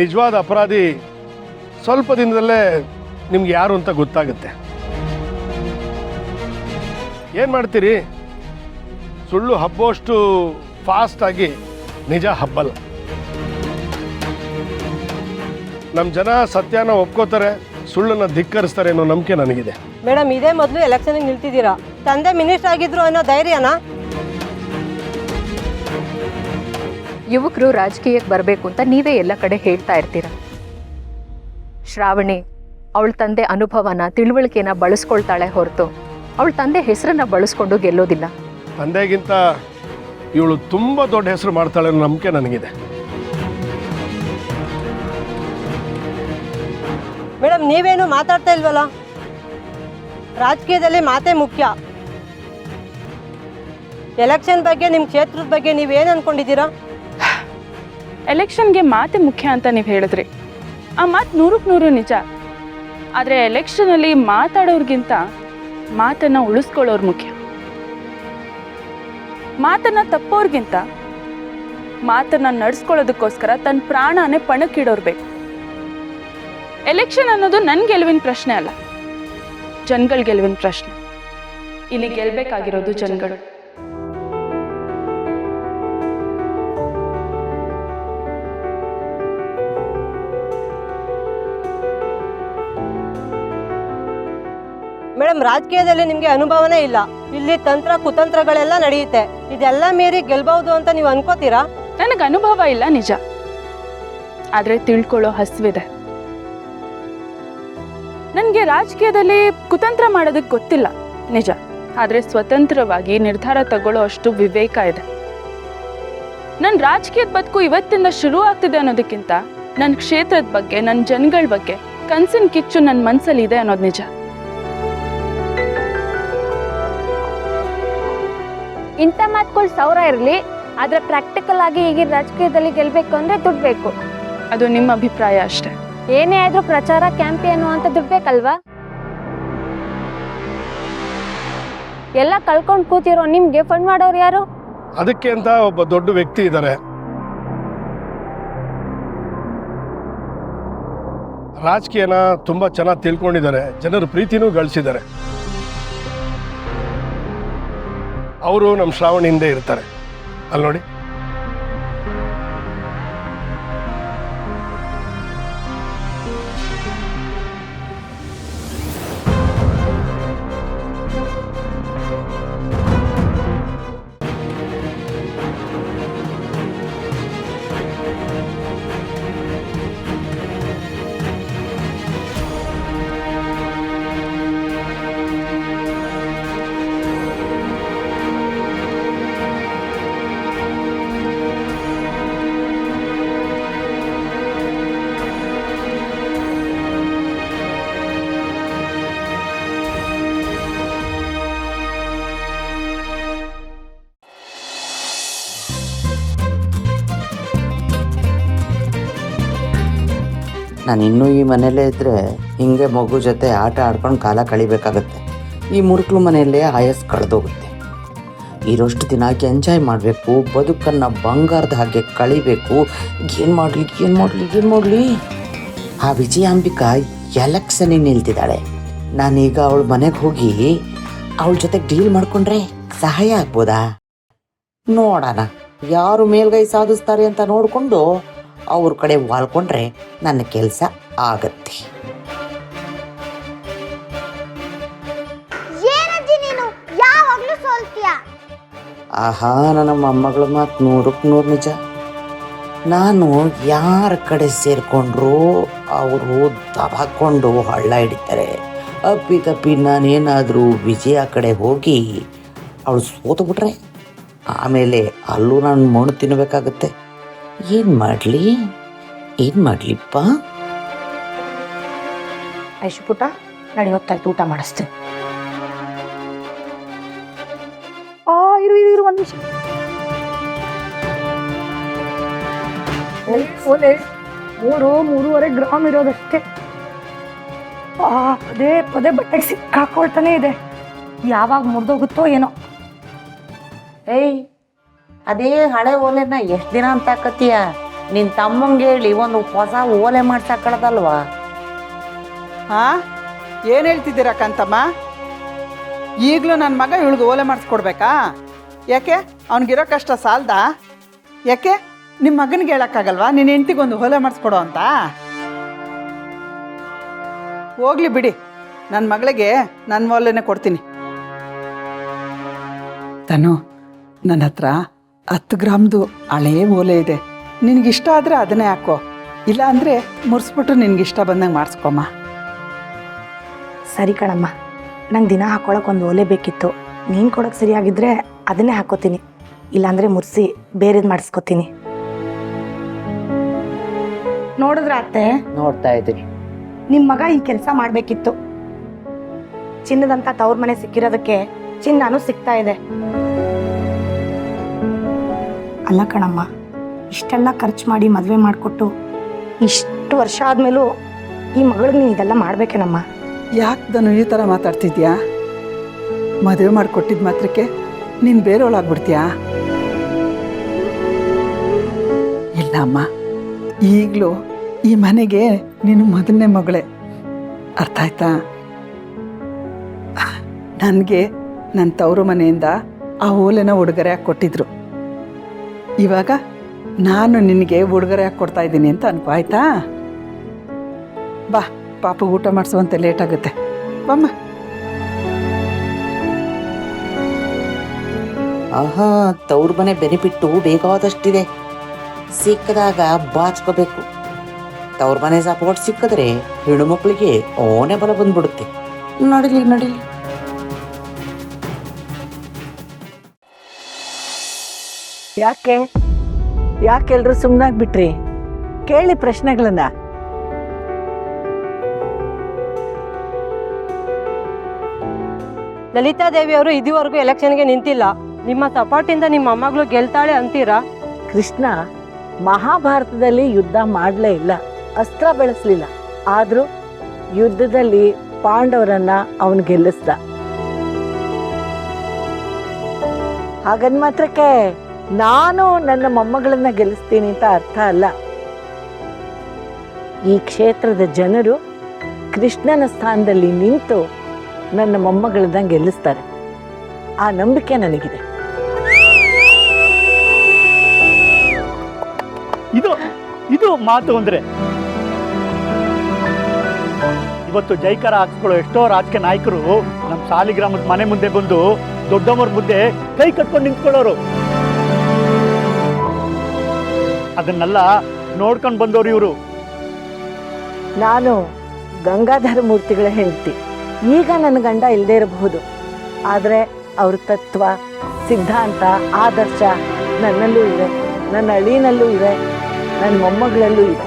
ನಿಜವಾದ ಅಪರಾಧಿ ಸ್ವಲ್ಪ ದಿನದಲ್ಲೇ ನಿಮ್ಗೆ ಯಾರು ಅಂತ ಗೊತ್ತಾಗುತ್ತೆ. ಏನು ಮಾಡ್ತೀರಿ? ಸುಳ್ಳು ಹಬ್ಬುವಷ್ಟು ಫಾಸ್ಟಾಗಿ ನಿಜ ಹಬ್ಬಲ್ಲ. ನಮ್ಮ ಜನ ಸತ್ಯನ ಒಪ್ಕೋತಾರೆ, ಸುಳ್ಳನ್ನು ಧಿಕ್ಕರಿಸ್ತಾರೆ ಅನ್ನೋ ನಂಬಿಕೆ ನನಗಿದೆ. ಮೇಡಮ್, ಇದೇ ಮೊದಲು ಎಲೆಕ್ಷನ್ಗೆ ನಿಲ್ತಿದ್ದೀರಾ. ತಂದೆ ಮಿನಿಸ್ಟರ್ ಆಗಿದ್ರು ಅನ್ನೋ ಧೈರ್ಯನಾ? ಯುವಕರು ರಾಜಕೀಯಕ್ಕೆ ಬರಬೇಕು ಅಂತ ನೀವೇ ಎಲ್ಲ ಕಡೆ ಹೇಳ್ತಾ ಇರ್ತೀರ. ಶ್ರಾವಣಿ ಅವಳ ತಂದೆ ಅನುಭವನ ತಿಳುವಳಿಕೆನ ಬಳಸ್ಕೊಳ್ತಾಳೆ ಹೊರತು ಅವಳ ತಂದೆ ಹೆಸರನ್ನ ಬಳಸ್ಕೊಂಡು ಗೆಲ್ಲೋದಿಲ್ಲ. ತಂದೆಗಿಂತ ಇವಳು ತುಂಬ ದೊಡ್ಡ ಹೆಸರು ಮಾಡ್ತಾಳೆ ಅನ್ನೋ ನಂಬಿಕೆ ನನಗಿದೆ. ಮೇಡಮ್, ನೀವೇನು ಮಾತಾಡ್ತಾ ಇಲ್ವಲ್ಲ? ರಾಜಕೀಯದಲ್ಲಿ ಮಾತೇ ಮುಖ್ಯ. ಎಲೆಕ್ಷನ್ ಬಗ್ಗೆ, ನಿಮ್ಮ ಕ್ಷೇತ್ರದ ಬಗ್ಗೆ ನೀವೇನು ಅನ್ಕೊಂಡಿದ್ದೀರಾ? ಎಲೆಕ್ಷನ್ಗೆ ಮಾತೆ ಮುಖ್ಯ ಅಂತ ನೀವು ಹೇಳಿದ್ರಿ. ಆ ಮಾತು 100% ನಿಜ. ಆದರೆ ಎಲೆಕ್ಷನಲ್ಲಿ ಮಾತಾಡೋರ್ಗಿಂತ ಮಾತನ್ನು ಉಳಿಸ್ಕೊಳ್ಳೋರು ಮುಖ್ಯ. ಮಾತನ್ನು ತಪ್ಪೋರ್ಗಿಂತ ಮಾತನ್ನು ನಡೆಸ್ಕೊಳ್ಳೋದಕ್ಕೋಸ್ಕರ ತನ್ನ ಪ್ರಾಣನೇ ಪಣಕ್ಕಿಡೋರು ಬೇಕು. ಎಲೆಕ್ಷನ್ ಅನ್ನೋದು ನನ್ನ ಗೆಲುವಿನ ಪ್ರಶ್ನೆ ಅಲ್ಲ, ಜನಗಳ ಗೆಲುವಿನ ಪ್ರಶ್ನೆ. ಇಲ್ಲಿ ಗೆಲ್ಬೇಕಾಗಿರೋದು ಜನಗಳು. ಮೇಡಮ್, ರಾಜಕೀಯದಲ್ಲಿ ನಿಮಗೆ ಅನುಭವನೇ ಇಲ್ಲ. ಇಲ್ಲಿ ತಂತ್ರ ಕುತಂತ್ರಗಳೆಲ್ಲ ನಡೆಯುತ್ತೆ. ಇದೆಲ್ಲ ಮೀರಿ ಗೆಲ್ಬಹುದು ಅಂತ ನೀವು ಅನ್ಕೋತೀರಾ? ನನಗೆ ಅನುಭವ ಇಲ್ಲ ನಿಜ, ಆದರೆ ತಿಳ್ಕೊಳ್ಳೋ ಹಸಿವಿದೆ. ನನಗೆ ರಾಜಕೀಯದಲ್ಲಿ ಕುತಂತ್ರ ಮಾಡೋದಕ್ಕೆ ಗೊತ್ತಿಲ್ಲ ನಿಜ, ಆದರೆ ಸ್ವತಂತ್ರವಾಗಿ ನಿರ್ಧಾರ ತಗೊಳ್ಳೋ ಅಷ್ಟು ವಿವೇಕ ಇದೆ. ನನ್ನ ರಾಜಕೀಯದ ಬದುಕು ಇವತ್ತಿಂದ ಶುರು ಆಗ್ತಿದೆ ಅನ್ನೋದಕ್ಕಿಂತ ನನ್ನ ಕ್ಷೇತ್ರದ ಬಗ್ಗೆ, ನನ್ನ ಜನಗಳ ಬಗ್ಗೆ ಕನಸಿನ ಕಿಚ್ಚು ನನ್ನ ಮನಸ್ಸಲ್ಲಿ ಇದೆ ಅನ್ನೋದು ನಿಜ. ಇಂಥ ಮಾತುಗಳು 1000 ಇರಲಿ, ಆದರೆ ಪ್ರಾಕ್ಟಿಕಲ್ ಆಗಿ ಈಗಿನ ರಾಜಕೀಯದಲ್ಲಿ ಗೆಲ್ಲಬೇಕು ಅಂದರೆ ದುಡ್ಡು ಬೇಕು. ಅದು ನಿಮ್ಮ ಅಭಿಪ್ರಾಯ ಅಷ್ಟೇ. ಏನೇ ಆದರೂ ಪ್ರಚಾರ, ಕ್ಯಾಂಪೇನು ಅಂತ ದುಡ್ಡು ಬೇಕಲ್ವಾ? ಎಲ್ಲ ಕಳ್ಕೊಂಡು ಕೂತಿರೋ ನಿಮ್ಗೆ ಫಂಡ್ ಮಾಡೋರು ಯಾರು? ಅದಕ್ಕೆ ಅಂತ ಒಬ್ಬ ದೊಡ್ಡ ವ್ಯಕ್ತಿ ಇದ್ದಾರೆ. ರಾಜಕೀಯನ ತುಂಬ ಚೆನ್ನಾಗಿ ತಿಳ್ಕೊಂಡಿದ್ದಾರೆ, ಜನರ ಪ್ರೀತಿನೂ ಗಳಿಸಿದ್ದಾರೆ. ಅವರು ನಮ್ಮ ಶ್ರಾವಣಿ ಹಿಂದೆ ಇರ್ತಾರೆ. ಅಲ್ಲಿ ನೋಡಿ. ನಾನು ಇನ್ನೂ ಈ ಮನೆಯಲ್ಲೇ ಇದ್ದರೆ ಹಿಂಗೆ ಮಗು ಜೊತೆ ಆಟ ಆಡ್ಕೊಂಡು ಕಾಲ ಕಳಿಬೇಕಾಗತ್ತೆ. ಈ ಮುರುಕ್ಲು ಮನೆಯಲ್ಲೇ ಆಯಸ್ ಕಳೆದೋಗುತ್ತೆ. ಇರೋಷ್ಟು ದಿನ ಎಂಜಾಯ್ ಮಾಡಬೇಕು, ಬದುಕನ್ನು ಬಂಗಾರದ ಹಾಗೆ ಕಳಿಬೇಕು. ಏನು ಮಾಡಲಿ ಆ ವಿಜಯಾಂಬಿಕಾ ಎಲೆಕ್ಷನಿಗೆ ನಿಲ್ತಿದ್ದಾಳೆ. ನಾನೀಗ ಅವಳ ಮನೆಗೆ ಹೋಗಿ ಅವಳ ಜೊತೆ ಡೀಲ್ ಮಾಡಿಕೊಂಡ್ರೆ ಸಹಾಯ ಆಗ್ಬೋದಾ? ನೋಡೋಣ, ಯಾರು ಮೇಲ್ಗೈ ಸಾಧಿಸ್ತಾರೆ ಅಂತ ನೋಡಿಕೊಂಡು ಅವ್ರ ಕಡೆ ವಾಲ್ಕೊಂಡ್ರೆ ನನ್ನ ಕೆಲಸ ಆಗತ್ತೆ. ಆಹಾ, ನನ್ನ ಮೊಮ್ಮಗಳ ಮಾತು 100% ನಿಜ. ನಾನು ಯಾರ ಕಡೆ ಸೇರಿಕೊಂಡ್ರು ಅವರು ದಬಾಕೊಂಡು ಹಳ್ಳ ಹಿಡಿತಾರೆ. ಅಪ್ಪಿತಪ್ಪಿ ನಾನೇನಾದರೂ ವಿಜಯ ಕಡೆ ಹೋಗಿ ಅವಳು ಸೋತುಬಿಟ್ರೆ ಆಮೇಲೆ ಅಲ್ಲೂ ನಾನು ಮಣ್ಣು ತಿನ್ನಬೇಕಾಗತ್ತೆ. ಏನು ಮಾಡಲಿಪ್ಪ? ಐಶು ಪುಟ, ನಡಿ ಹೊತ್ತಾಯ್ತು, ಊಟ ಮಾಡಿಸ್ತೀನಿ. ಇರು ಒಂದು ನಿಮಿಷ. ಮೂರುವರೆ ಗ್ರಾಮ್ ಇರೋದಷ್ಟೇ. ಪದೇ ಬಟ್ಟೆಗೆ ಸಿಕ್ಕಾಕೊಳ್ತಾನೆ ಇದೆ. ಯಾವಾಗ ಮುರಿದೋಗುತ್ತೋ ಏನೋ. ಏಯ್, ಅದೇ ಹಳೆ ಓಲೆನ ಎಷ್ಟು ದಿನ ಅಂತ ಹಾಕತ್ತೀಯ? ನಿನ್ನ ತಮ್ಮಂಗೆ ಹೇಳಿ ಒಂದು ಹೊಸ ಓಲೆ ಮಾಡ್ಸಾಕಳದಲ್ವಾ? ಹಾ ಏನು ಹೇಳ್ತಿದ್ದೀರಾ ಕಾಂತಮ್ಮ? ಈಗಲೂ ನನ್ನ ಮಗ ಇವಳಿಗೆ ಓಲೆ ಮಾಡಿಸ್ಕೊಡ್ಬೇಕಾ? ಯಾಕೆ ಅವ್ನಿಗಿರೋ ಕಷ್ಟ ಸಾಲ್ದಾ? ಯಾಕೆ ನಿಮ್ಮ ಮಗನಿಗೆ ಹೇಳೋಕ್ಕಾಗಲ್ವಾ ನಿನ್ನ ಹೆಂಡ್ತಿಗೊಂದು ಓಲೆ ಮಾಡಿಸ್ಕೊಡೋ ಅಂತ? ಹೋಗ್ಲಿ ಬಿಡಿ, ನನ್ನ ಮಗಳಿಗೆ ನನ್ನ ಓಲೆನೇ ಕೊಡ್ತೀನಿ. ತನು, ನನ್ನ ಹತ್ರ 10 ಗ್ರಾಮ್ದು ಹಳೇ ಓಲೆ ಇದೆ. ನಿನಗಿಷ್ಟ ಆದರೆ ಅದನ್ನೇ ಹಾಕೋ, ಇಲ್ಲ ಅಂದರೆ ಮುರಿಸ್ಬಿಟ್ಟು ನಿನಗಿಷ್ಟ ಬಂದಂಗೆ ಮಾಡಿಸ್ಕೊಮ್ಮ. ಸರಿ ಕಣಮ್ಮ, ನಂಗೆ ದಿನ ಹಾಕೊಳಕ್ಕೆ ಒಂದು ಓಲೆ ಬೇಕಿತ್ತು. ನೀನು ಕೊಡೋಕೆ ಸರಿಯಾಗಿದ್ದರೆ ಅದನ್ನೇ ಹಾಕೋತೀನಿ, ಇಲ್ಲಾಂದರೆ ಮುರಿಸಿ ಬೇರೆದು ಮಾಡಿಸ್ಕೊತೀನಿ. ನೋಡಿದ್ರ ಅತ್ತೆ? ನೋಡ್ತಾ ಇದ್ದೀನಿ. ನಿಮ್ಮ ಮಗ ಈ ಕೆಲಸ ಮಾಡಬೇಕಿತ್ತು. ಚಿನ್ನದಂತ ತವ್ರ ಮನೆ ಸಿಕ್ಕಿರೋದಕ್ಕೆ ಚಿನ್ನನೂ ಸಿಗ್ತಾ ಇದೆ. ಅಲ್ಲ ಕಣಮ್ಮ, ಇಷ್ಟೆಲ್ಲ ಖರ್ಚು ಮಾಡಿ ಮದುವೆ ಮಾಡಿಕೊಟ್ಟು ಇಷ್ಟು ವರ್ಷ ಆದಮೇಲೂ ಈ ಮಗಳಿಗೆ ನೀನು ಇದೆಲ್ಲ ಮಾಡಬೇಕೇನಮ್ಮ? ಯಾಕೆ ನಾನು ಈ ಥರ ಮಾತಾಡ್ತಿದ್ಯಾ? ಮದುವೆ ಮಾಡಿಕೊಟ್ಟಿದ್ದ ಮಾತ್ರಕ್ಕೆ ನೀನು ಬೇರೆಯವಳಾಗ್ಬಿಡ್ತೀಯಾ? ಇಲ್ಲ ಅಮ್ಮ, ಈಗಲೂ ಈ ಮನೆಗೆ ನೀನು ಮೊದಲನೇ ಮಗಳೇ, ಅರ್ಥ ಆಯ್ತಾ? ನನಗೆ ನನ್ನ ತವರು ಮನೆಯಿಂದ ಆ ಓಲೆನ ಉಡುಗೊರೆ ಹಾಕಿ ಕೊಟ್ಟಿದ್ರು. ಇವಾಗ ನಾನು ನಿನಗೆ ಉಡುಗೊರೆ ಹಾಕಿ ಕೊಡ್ತಾ ಇದ್ದೀನಿ ಅಂತ ಅನ್ಕೋ, ಆಯ್ತಾ? ಬಾ, ಪಾಪ ಊಟ ಮಾಡಿಸುವಂತೆ ಲೇಟ್ ಆಗುತ್ತೆ, ಬಮ್ಮ. ಆಹಾ, ತವ್ರ ಮನೆ ಬೆನಿಫಿಟ್ಟು ಬೇಕಾದಷ್ಟಿದೆ. ಸಿಕ್ಕದಾಗ ಬಾಚ್ಕೋಬೇಕು. ತವ್ರ ಮನೆ ಸಪೋರ್ಟ್ ಸಿಕ್ಕಿದ್ರೆ ಹೆಣ್ಣು ಮಕ್ಕಳಿಗೆ ಓನೇ ಬಲ ಬಂದ್ಬಿಡುತ್ತೆ. ನಡಿಲಿ ನಡಿಲಿ. ಯಾಕೆಲ್ರು ಸುಮ್ಮನಾಗ್ಬಿಟ್ರಿ? ಕೇಳಿ ಪ್ರಶ್ನೆಗಳನ್ನ. ಲಲಿತಾದೇವಿ ಅವರು ಇದುವರೆಗೂ ಎಲೆಕ್ಷನ್ಗೆ ನಿಂತಿಲ್ಲ. ನಿಮ್ಮ ಸಪೋರ್ಟಿಂದ ನಿಮ್ಮ ಮೊಮ್ಮಗಳು ಗೆಲ್ತಾಳೆ ಅಂತೀರಾ? ಕೃಷ್ಣ ಮಹಾಭಾರತದಲ್ಲಿ ಯುದ್ಧ ಮಾಡಲೇ ಇಲ್ಲ, ಅಸ್ತ್ರ ಬೆಳೆಸಲಿಲ್ಲ. ಆದ್ರೂ ಯುದ್ಧದಲ್ಲಿ ಪಾಂಡವರನ್ನ ಅವನು ಗೆಲ್ಲಿಸ್ದ. ಹಾಗನ್ ಮಾತ್ರಕ್ಕೆ ನಾನು ನನ್ನ ಮೊಮ್ಮಗಳನ್ನ ಗೆಲ್ಲಿಸ್ತೀನಿ ಅಂತ ಅರ್ಥ ಅಲ್ಲ. ಈ ಕ್ಷೇತ್ರದ ಜನರು ಕೃಷ್ಣನ ಸ್ಥಾನದಲ್ಲಿ ನಿಂತು ನನ್ನ ಮೊಮ್ಮಗಳನ್ನ ಗೆಲ್ಲಿಸ್ತಾರೆ. ಆ ನಂಬಿಕೆ ನನಗಿದೆ. ಇದು ಮಾತು ಅಂದ್ರೆ. ಇವತ್ತು ಜೈಕಾರ ಹಾಕ್ಸ್ಕೊಳ್ಳೋ ಎಷ್ಟೋ ರಾಜಕೀಯ ನಾಯಕರು ನಮ್ಮ ಸಾಲಿಗ್ರಾಮದ ಮನೆ ಮುಂದೆ ಬಂದು ದೊಡ್ಡಮ್ಮರ ಮುಂದೆ ಕೈ ಕಟ್ಕೊಂಡು ನಿಂತ್ಕೊಳ್ಳೋರು. ಅದನ್ನೆಲ್ಲ ನೋಡ್ಕೊಂಡು ಬಂದವರು ಇವರು. ನಾನು ಗಂಗಾಧರ ಮೂರ್ತಿಗಳ ಹೆಂಡತಿ. ಈಗ ನನ್ನ ಗಂಡ ಇಲ್ಲದೆ ಇರಬಹುದು, ಆದರೆ ಅವ್ರ ತತ್ವ, ಸಿದ್ಧಾಂತ, ಆದರ್ಶ ನನ್ನಲ್ಲೂ ಇದೆ, ನನ್ನ ಅಳಿನಲ್ಲೂ ಇದೆ, ನನ್ನ ಮೊಮ್ಮಗಳಲ್ಲೂ ಇದೆ.